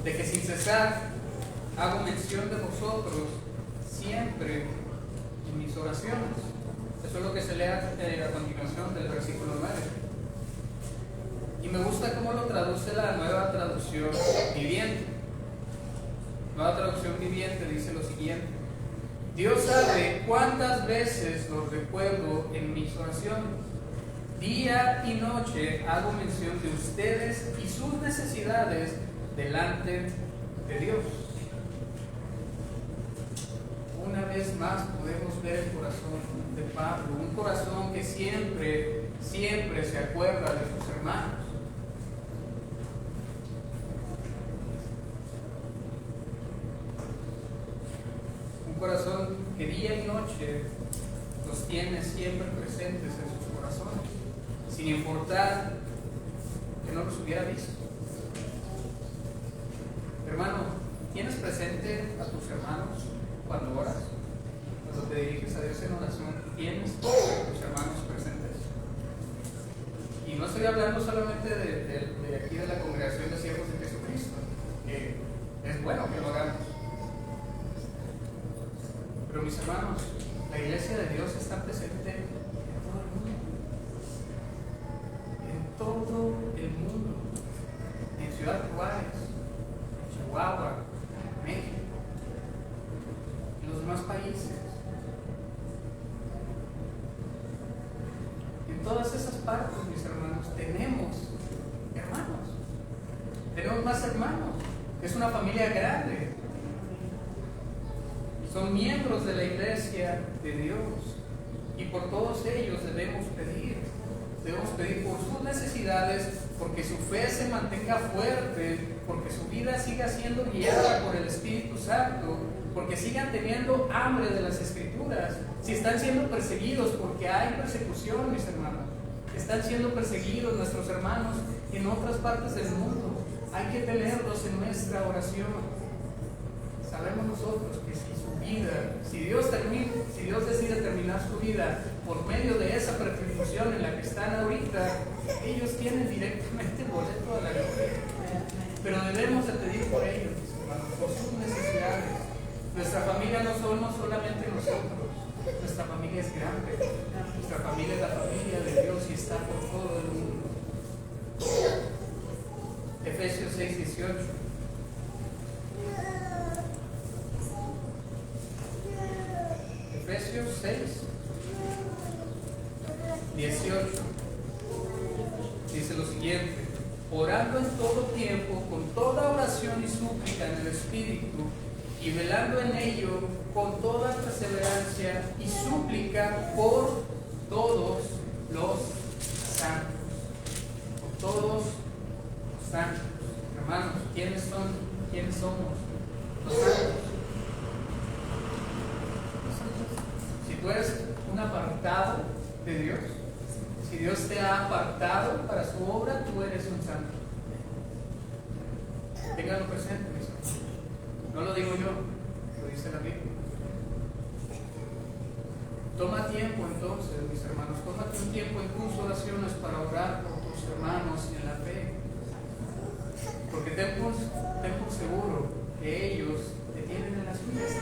de que sin cesar hago mención de vosotros siempre en mis oraciones. Eso es lo que se lee a continuación del versículo 9. Y me gusta cómo lo traduce la Nueva Traducción Viviente. Nueva Traducción Viviente dice lo siguiente: Dios sabe cuántas veces los recuerdo en mis oraciones. Día y noche hago mención de ustedes y sus necesidades delante de Dios. Una vez más podemos ver el corazón de Pablo, un corazón que siempre se acuerda de sus hermanos. Un corazón que día y noche los tiene siempre presentes en sus corazones, sin importar que no los hubiera visto. Hermano, ¿tienes presente a tus hermanos cuando oras? Cuando te diriges a Dios en oración, ¿tienes a tus hermanos presentes? Y no estoy hablando solamente de aquí de la congregación de siervos de Jesucristo, que es bueno que lo hagamos. Pero mis hermanos, la iglesia de Dios está presente en todo el mundo. En todo el mundo. En Ciudad Juárez, en Chihuahua, en México, en los demás países. En todas esas partes, mis hermanos, tenemos hermanos. Tenemos más hermanos. Es una familia grande. Son miembros de la iglesia de Dios. Y por todos ellos debemos pedir. Debemos pedir por sus necesidades, porque su fe se mantenga fuerte, porque su vida siga siendo guiada por el Espíritu Santo, porque sigan teniendo hambre de las Escrituras. Si están siendo perseguidos, porque hay persecución, mis hermanos, están siendo perseguidos nuestros hermanos en otras partes del mundo, hay que tenerlos en nuestra oración. Sabemos nosotros que si su vida, si Dios decide terminar terminar su vida por medio de esa persecución en la que están ahorita, ellos tienen directamente el boleto a la gloria. Pero debemos de pedir por ellos, mis hermanos, por sus necesidades. Nuestra familia no somos solamente nosotros, nuestra familia es grande, nuestra familia es la familia de Dios y está por todo el mundo. Efesios 6:18. Efesios 6:18 dice lo siguiente: orando en todo tiempo, con toda oración y súplica en el Espíritu, y velando en ello con toda perseverancia y súplica por todos los santos. Por todos los santos. Hermanos, ¿quiénes son? ¿Quiénes somos? Los santos. Si tú eres un apartado de Dios, si Dios te ha apartado para su obra, tú eres un santo. Ténganlo presente, mis hermanos. No lo digo yo, lo dice la Biblia. Toma tiempo entonces, mis hermanos, tómate un tiempo en tus oraciones para orar por tus hermanos en la fe. Porque ten por seguro que ellos te tienen en las suyas.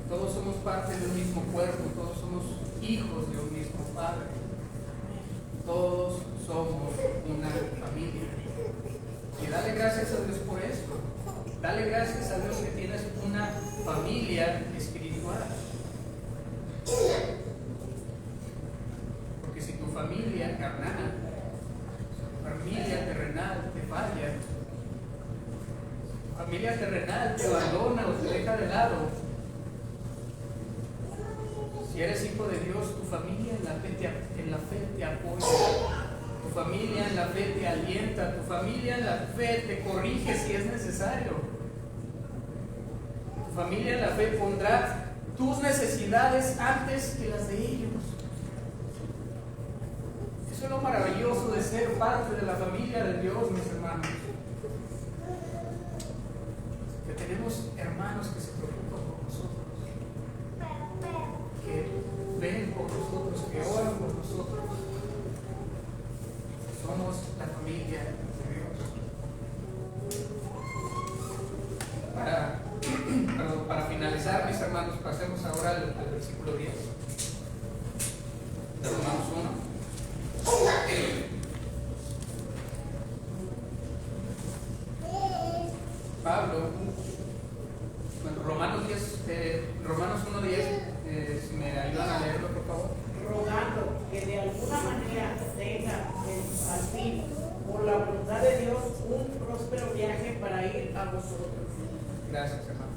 Todos somos parte de un mismo cuerpo, todos somos hijos de un mismo Padre. Todos somos una familia. Y dale gracias a Dios por esto. Dale gracias a Dios que tienes una familia espiritual. Porque si tu familia carnal, tu familia terrenal te falla, tu familia terrenal te abandona o te deja de lado, si eres hijo de Dios, tu familia en la fe te apoya, tu familia en la fe te alienta, tu familia en la fe te corrige si es necesario, tu familia en la fe pondrá tus necesidades antes que las de ellos. Eso es lo maravilloso de ser parte de la familia de Dios, mis hermanos. Que tenemos hermanos que se preocupan por nosotros, que ven por nosotros, que oran por nosotros. Somos la familia de Dios. Para finalizar, mis hermanos, pasemos ahora al versículo 10 de Romanos 1. Pablo, bueno, Romanos 1:10, si me ayudan a leerlo, por favor. Rogando que de alguna manera tenga al fin, por la voluntad de Dios, un próspero viaje para ir a vosotros. Gracias, hermano.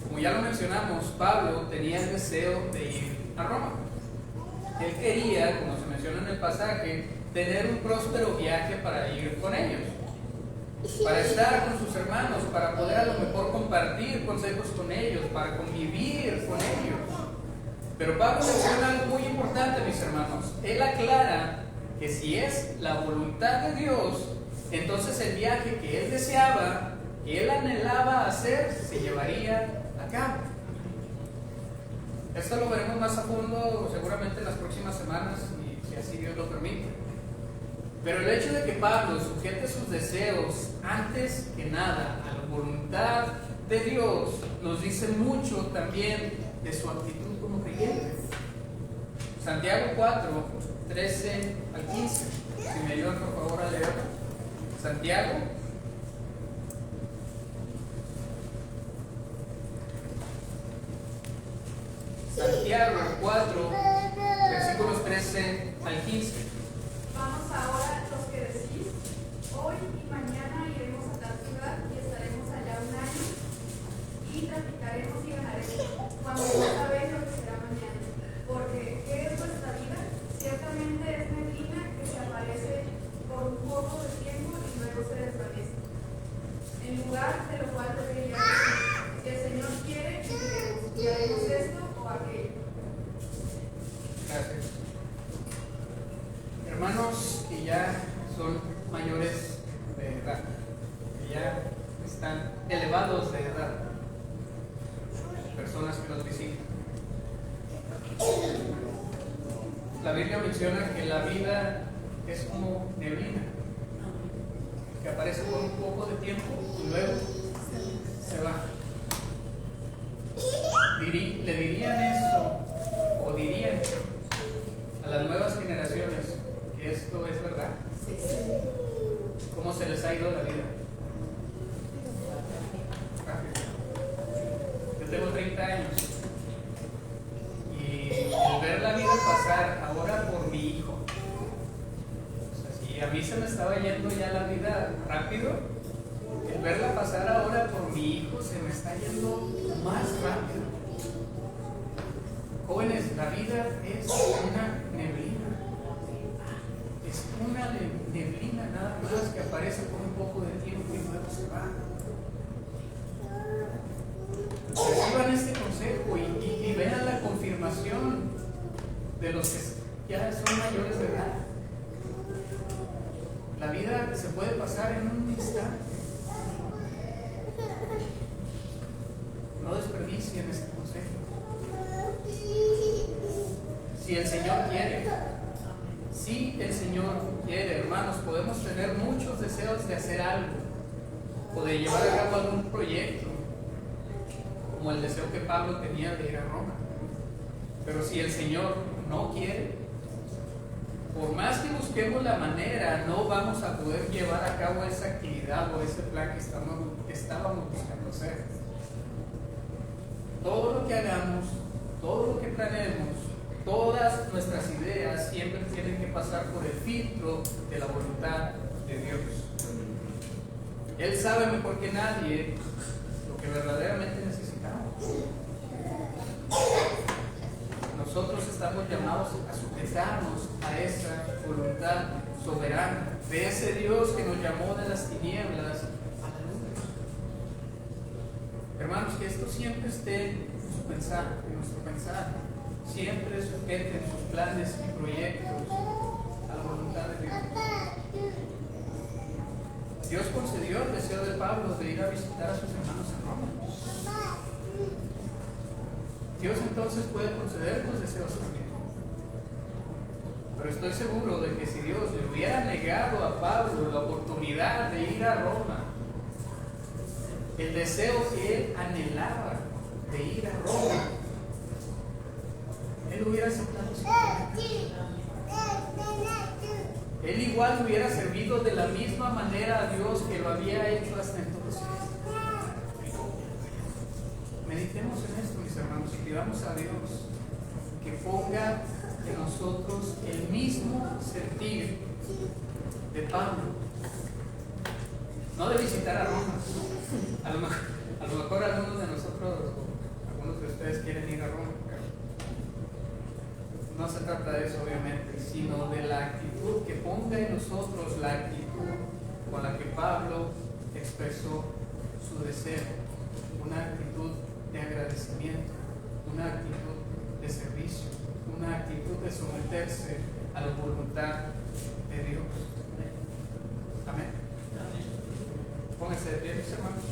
Como ya lo mencionamos, Pablo tenía el deseo de ir a Roma. Él quería, como se menciona en el pasaje, tener un próspero viaje para ir con ellos, para estar con sus hermanos, para poder a lo mejor compartir consejos con ellos, para convivir con ellos. Pero Pablo menciona algo muy importante, mis hermanos. Él aclara que si es la voluntad de Dios, entonces el viaje que él deseaba, que él anhelaba hacer, se llevaría a cabo. Esto lo veremos más a fondo seguramente en las próximas semanas, si así Dios lo permite. Pero el hecho de que Pablo sujete sus deseos antes que nada a la voluntad de Dios nos dice mucho también de su actitud como creyente. Santiago 4, 13 al 15. Si me ayudan por favor a leer. Santiago. Santiago 4, versículos 13 al 15. Vamos ahora los que decís, hoy y mañana iremos a tal ciudad y estaremos allá un año y traficaremos y ganaremos, cuando no sabéis lo que será mañana. Porque ¿qué es vuestra vida? Ciertamente es neblina que se aparece por un poco de tiempo y luego se desvanece. En lugar de lo cual debería decir, si el Señor quiere, viviremos y haremos esto o aquello. Gracias. Hermanos que ya son mayores de edad, que ya están elevados de edad, personas que nos nos visita. La Biblia menciona que la vida es como neblina, que aparece por un poco de tiempo y luego se va. ¿Le dirían esto o dirían a las nuevas generaciones que esto es verdad? ¿Cómo se les ha ido la vida? Yo tengo 30 años y el ver la vida pasar ahora por mi hijo, o sea, si a mí se me estaba yendo ya la vida rápido, el verla pasar ahora por mi hijo se me está yendo más rápido. Jóvenes, la vida es una neblina. Es una neblina nada más que aparece por un poco de tiempo y luego se va. Reciban este consejo y vean la confirmación de los que ya son mayores de edad. La vida se puede pasar en un instante. No desperdicien este consejo. Si el Señor quiere, si el Señor quiere, hermanos, podemos tener muchos deseos de hacer algo o de llevar a cabo algún proyecto, como el deseo que Pablo tenía de ir a Roma. Pero si el Señor no quiere, por más que busquemos la manera, no vamos a poder llevar a cabo esa actividad o ese plan que estábamos buscando hacer. Todo lo que hagamos, todo lo que planeemos, todas nuestras ideas siempre tienen que pasar por el filtro de la voluntad de Dios. Él sabe mejor que nadie lo que verdaderamente necesitamos. Nosotros estamos llamados a sujetarnos a esa voluntad soberana de ese Dios que nos llamó de las tinieblas a la luz. Hermanos, que esto siempre esté en su pensar, en nuestro pensar. Siempre sujeten sus planes y proyectos a la voluntad de Dios. Dios concedió el deseo de Pablo de ir a visitar a sus hermanos en Roma. Dios entonces puede conceder tus deseos también. Pero estoy seguro de que si Dios le hubiera negado a Pablo la oportunidad de ir a Roma, el deseo que él anhelaba de ir a Roma, él hubiera aceptado. Él igual hubiera servido de la misma manera a Dios que lo había hecho hasta entonces. Meditemos en esto, mis hermanos, y pidamos a Dios que ponga en nosotros el mismo sentir de Pablo. No de visitar a Roma. A lo mejor algunos de nosotros, o algunos de ustedes quieren ir a Roma. No se trata de eso, obviamente, sino de la actitud que ponga en nosotros, la actitud con la que Pablo expresó su deseo, una actitud de agradecimiento, una actitud de servicio, una actitud de someterse a la voluntad de Dios. Amén. Pónganse de pie, mis hermanos.